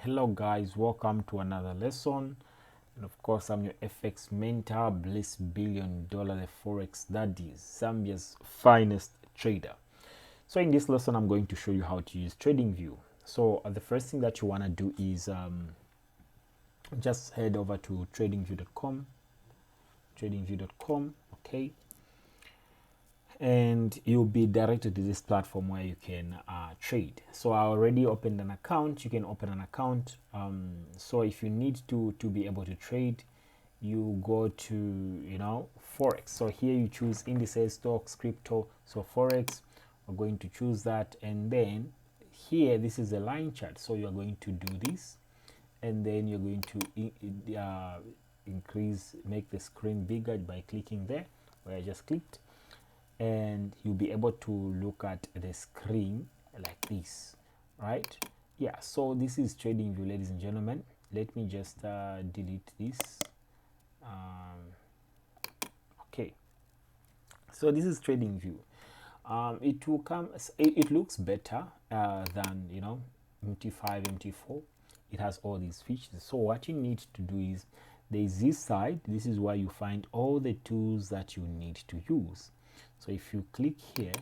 Hello guys, welcome to another lesson. And of course, I'm your FX mentor, Bliss $1 billion, the Forex daddy, Zambia's finest trader. So in this lesson, I'm going to show you how to use Tradingview. So the first thing that you want to do is just head over to tradingview.com, okay, and you'll be directed to this platform where you can trade. So I already opened an account. You can open an account. So if you need to be able to trade, you go to Forex. So here you choose indices, stocks, crypto. So Forex, we're going to choose that, and then here this is a line chart. So you're going to do this, and then you're going to make the screen bigger by clicking there where I just clicked, and you'll be able to look at the screen like this, right? Yeah, so this is Tradingview, ladies and gentlemen. Let me just delete this. Okay, so this is Tradingview. It will come, it looks better than MT5, MT4. It has all these features. So what you need to do is, there's this side. This is where you find all the tools that you need to use. So if you click here,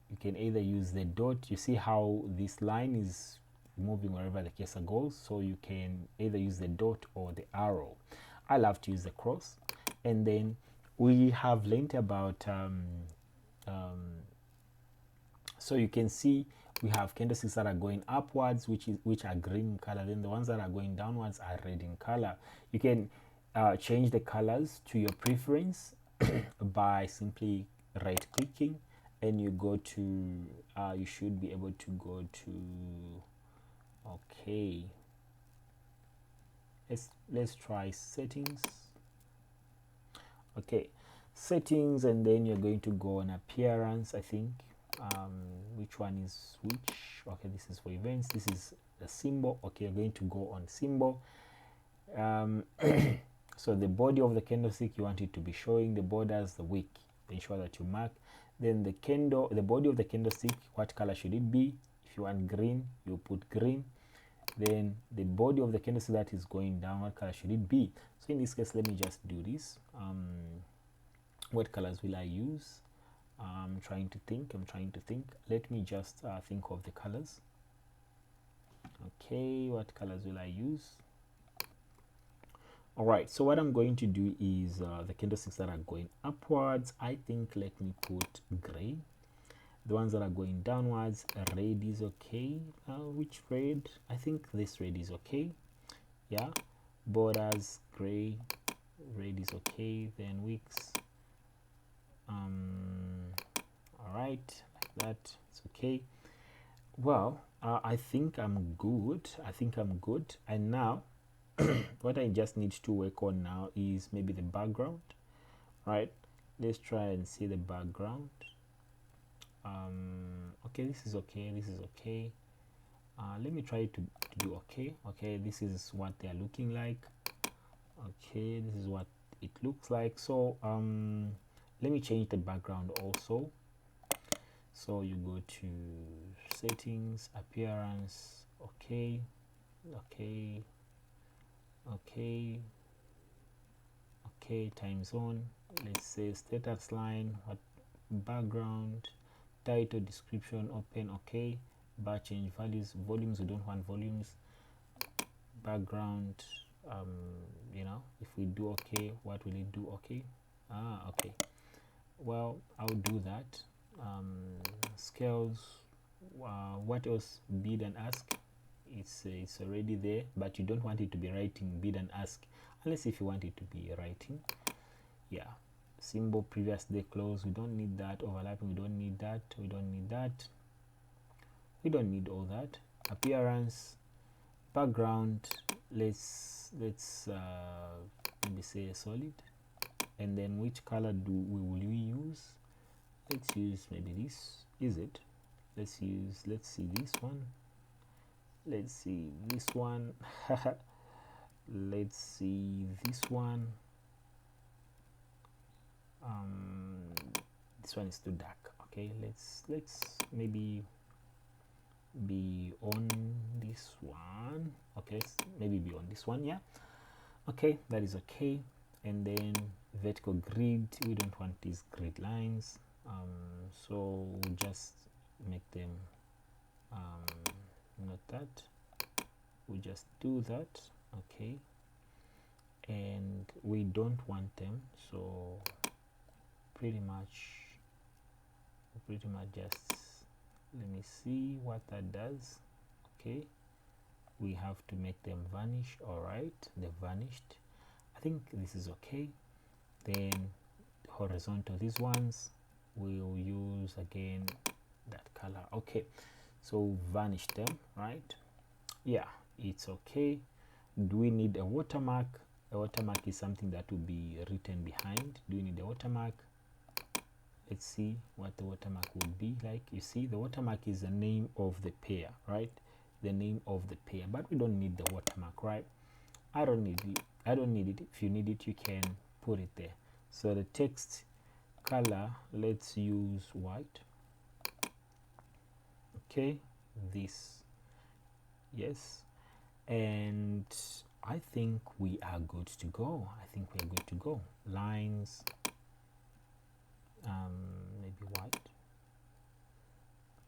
you can either use the dot. You see how this line is moving wherever the cursor goes, so you can either use the dot or the arrow. I love to use the cross. And then we have learned about so you can see we have candlesticks that are going upwards, which are green in color. Then the ones that are going downwards are red in color. You can change the colors to your preference by simply right clicking, and you go to you should be able to go to, okay, let's try settings. Okay, settings, and then you're going to go on appearance. I think which one is which? Okay, this is for events. This is the symbol. Okay, you're going to go on symbol. So the body of the candlestick, you want it to be showing the borders, the wick. Ensure that you mark. Then the candle, the body of the candlestick, what color should it be? If you want green, you put green. Then the body of the candlestick that is going down, what color should it be? So in this case, let me just do this. What colors will I use? I'm trying to think. Let me just think of the colors. Okay, what colors will I use? All right, so what I'm going to do is the candlesticks that are going upwards, I think let me put gray. The ones that are going downwards, red is okay. Which red? I think this red is okay. Yeah, borders, gray, red is okay. Then wicks, all right, like that, it's okay. Well, I think I'm good. And now what I just need to work on now is maybe the background, right? Let's try and see the background. Okay, this is okay. Let me try to do okay. This is what they're looking like. Okay, this is what it looks like. So let me change the background also. So you go to settings, appearance, okay, time zone, let's say status line, what background, title, description, open, okay, bar change values, volumes, we don't want volumes, background, if we do okay, what will it do? Okay, okay, well, I'll do that. Scales, what else? Bid and ask, it's already there, but you don't want it to be writing bid and ask unless if you want it to be writing. Yeah, symbol, previous day close, we don't need that. Overlapping, we don't need that. We don't need all that. Appearance, background, let's maybe say solid. And then which color will we use? Let's use maybe this. Is it? Let's see this one. Let's see this one. Let's see this one. This one is too dark. Okay, let's maybe be on this one. okay, maybe be on this one. Yeah, okay, that is okay. And then vertical grid, we don't want these grid lines, so we'll just make them not that, we just do that. Okay, and we don't want them, so pretty much just, let me see what that does. Okay, we have to make them vanish. All right, they vanished. I think this is okay. Then horizontal, these ones we'll use again that color. Okay, so vanish them, right? Yeah, it's okay. Do we need a watermark? A watermark is something that will be written behind. Do we need a watermark? Let's see what the watermark would be like. You see, the watermark is the name of the pair, right? The name of the pair, but we don't need the watermark, right? I don't need it. If you need it, you can put it there. So the text color, let's use white. Okay, this, yes, and I think we are good to go. Lines, maybe white.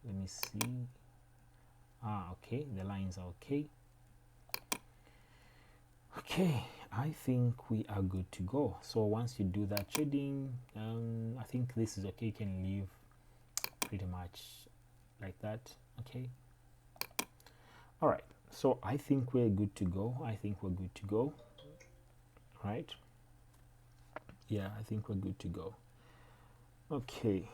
Let me see. Okay, the lines are okay. Okay, I think we are good to go. So once you do that trading, I think this is okay. You can leave pretty much like that. Okay, all right, so I think we're good to go. Right, yeah, I think we're good to go. Okay,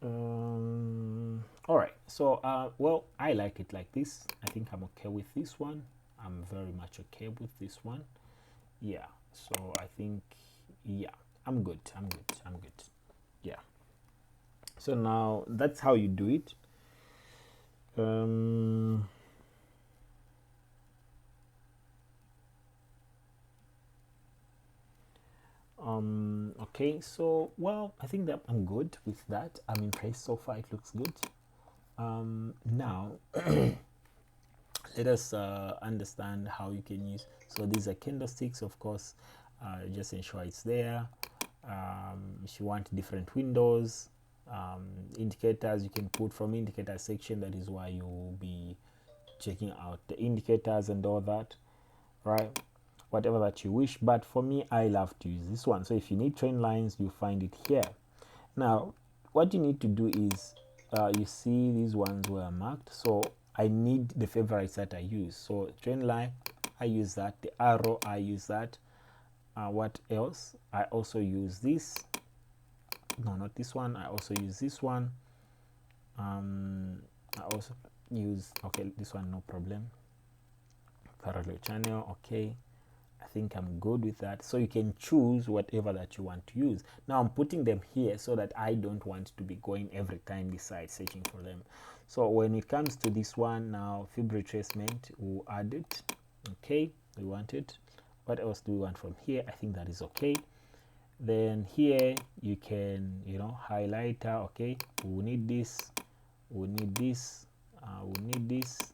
all right, so well, I like it like this. I think I'm okay with this one. I'm very much okay with this one. Yeah, so I think, yeah, I'm good. Yeah, so now that's how you do it. Okay, so well, I think that I'm good with that. I'm impressed so far. It looks good. Now let us understand how you can use. So these are candlesticks, of course. Just ensure it's there. If you want different windows, indicators, you can put from indicator section. That is why you will be checking out the indicators and all that, right? Whatever that you wish, but for me, I love to use this one. So if you need trend lines, you find it here. Now what you need to do is, you see these ones were marked, so I need the favorites that I use. So trend line, I use that. The arrow, I use that. What else? I also use this. No, not this one. I also use this one. I also use, okay, this one, no problem. Parallel channel, okay. I think I'm good with that. So you can choose whatever that you want to use. Now I'm putting them here so that I don't want to be going every time this side searching for them. So when it comes to this one now, Fib retracement, we'll add it. Okay, we want it. What else do we want from here? I think that is okay. Then here you can, you know, highlighter. Okay, we need this, we need this, we need this.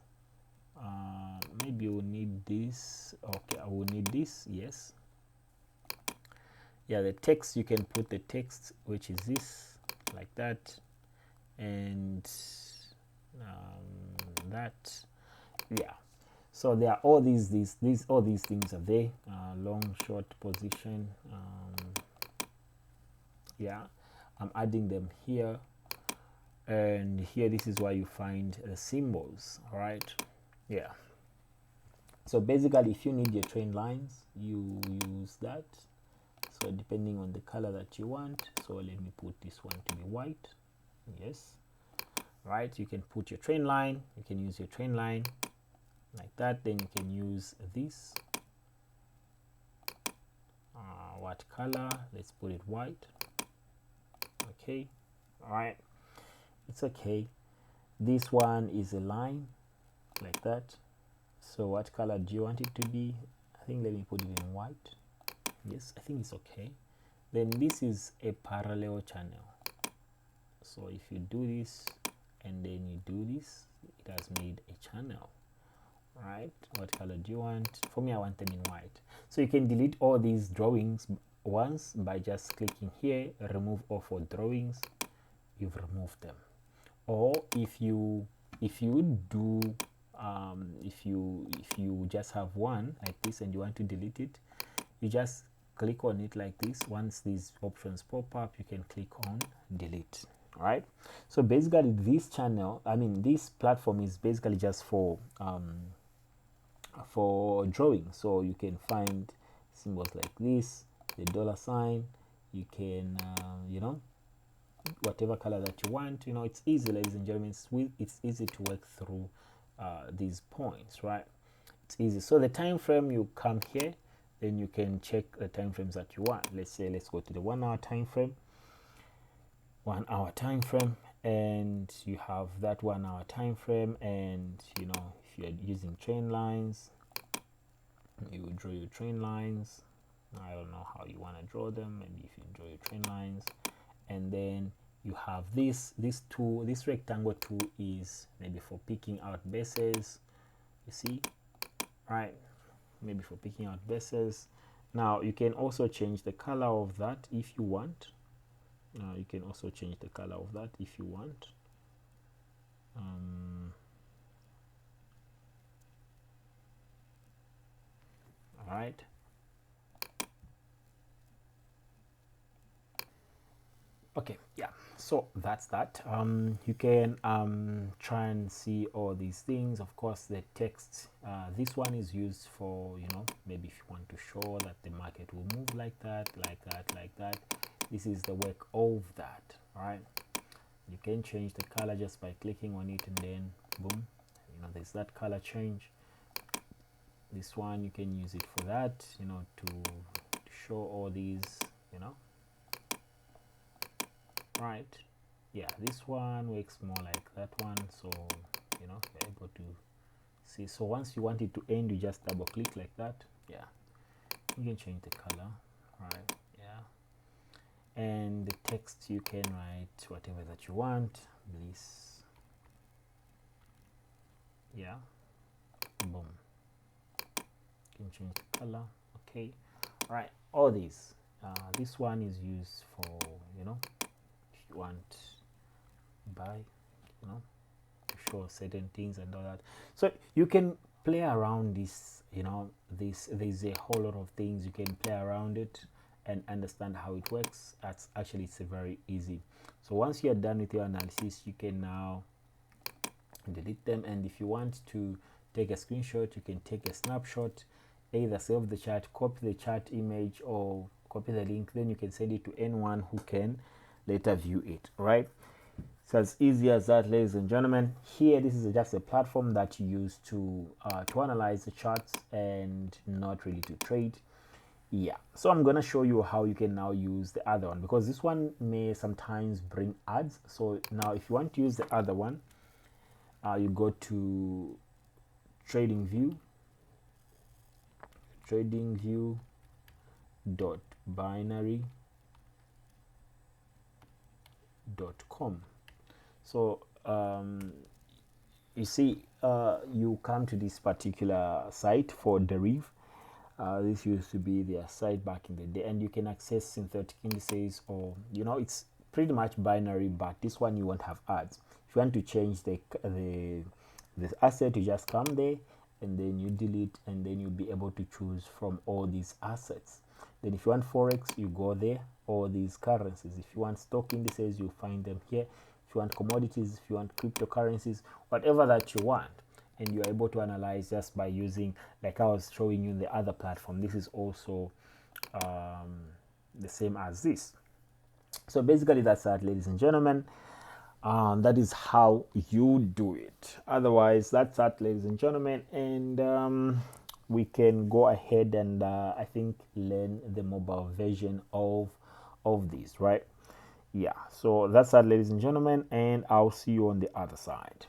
Maybe we'll need this. Okay, I will need this. Yes, yeah, the text, you can put the text, which is this, like that, and that. Yeah, so there are all these all these things are there. Long, short position. Yeah, I'm adding them here, and here, this is where you find the symbols. All right, yeah. So basically, if you need your trend lines, you use that. So depending on the color that you want, so let me put this one to be white. Yes, right, you can put your trend line, you can use your trend line like that. Then you can use this, what color? Let's put it white. Okay, all right, it's okay. This one is a line like that. So what color do you want it to be? I think let me put it in white. Yes, I think it's okay. Then this is a parallel channel. So if you do this and then you do this, it has made a channel, right? What color do you want? For me, I want them in white. So you can delete all these drawings once by just clicking here, remove all for drawings. You've removed them. Or if you do if you just have one like this and you want to delete it, you just click on it like this. Once these options pop up, you can click on delete. Right? So basically this channel, this platform is basically just for drawing. So you can find symbols like this, the dollar sign. You can whatever color that you want. It's easy, ladies and gentlemen. It's easy to work through these points, right? It's easy. So the time frame, you come here, then you can check the time frames that you want. Let's go to the 1 hour time frame. 1 hour time frame, and you have that 1 hour time frame. And if you're using trend lines, you draw your trend lines. I don't know how you want to draw them. Maybe if you draw your trend lines, and then you have this tool. This rectangle tool is maybe for picking out bases, you see, right? Maybe for picking out bases. Now you can also change the color of that if you want. You can also change the color of that if you want. All right. Okay, yeah, so that's that. You can try and see all these things. Of course, the text, this one is used for, maybe if you want to show that the market will move like that, like that, like that. This is the work of that. All right, you can change the color just by clicking on it, and then boom, there's that color change. This one, you can use it for that, to show all these, right? Yeah, this one works more like that one, so you're able to see. So once you want it to end, you just double click like that. Yeah, you can change the color, right? Yeah, and the text, you can write whatever that you want, please. Yeah, boom, you can change the color. Okay, right, all these, this one is used for, if you want buy, to show certain things and all that. So you can play around this, there's a whole lot of things you can play around it and understand how it works. It's very easy. So once you're done with your analysis, you can now delete them. And if you want to take a screenshot, you can take a snapshot, either save the chart, copy the chart image, or copy the link. Then you can send it to anyone who can later view it, right? So as easy as that, ladies and gentlemen. Here, this is just a platform that you use to analyze the charts and not really to trade. Yeah, so I'm gonna show you how you can now use the other one, because this one may sometimes bring ads. So now if you want to use the other one, you go to Tradingview, tradingview.binary.com. So you see, you come to this particular site for Deriv. This used to be their site back in the day, and you can access synthetic indices, or it's pretty much binary, but this one you won't have ads. If you want to change the asset, you just come there and then you delete, and then you'll be able to choose from all these assets. Then if you want forex, you go there, all these currencies. If you want stock indices, you find them here. If you want commodities, if you want cryptocurrencies, whatever that you want, and you're able to analyze just by using, like I was showing you in the other platform. This is also the same as this. So basically that's that, ladies and gentlemen. That is how you do it. Otherwise, that's that, ladies and gentlemen. And we can go ahead and I think learn the mobile version of this, right? Yeah, so that's that, ladies and gentlemen, and I'll see you on the other side.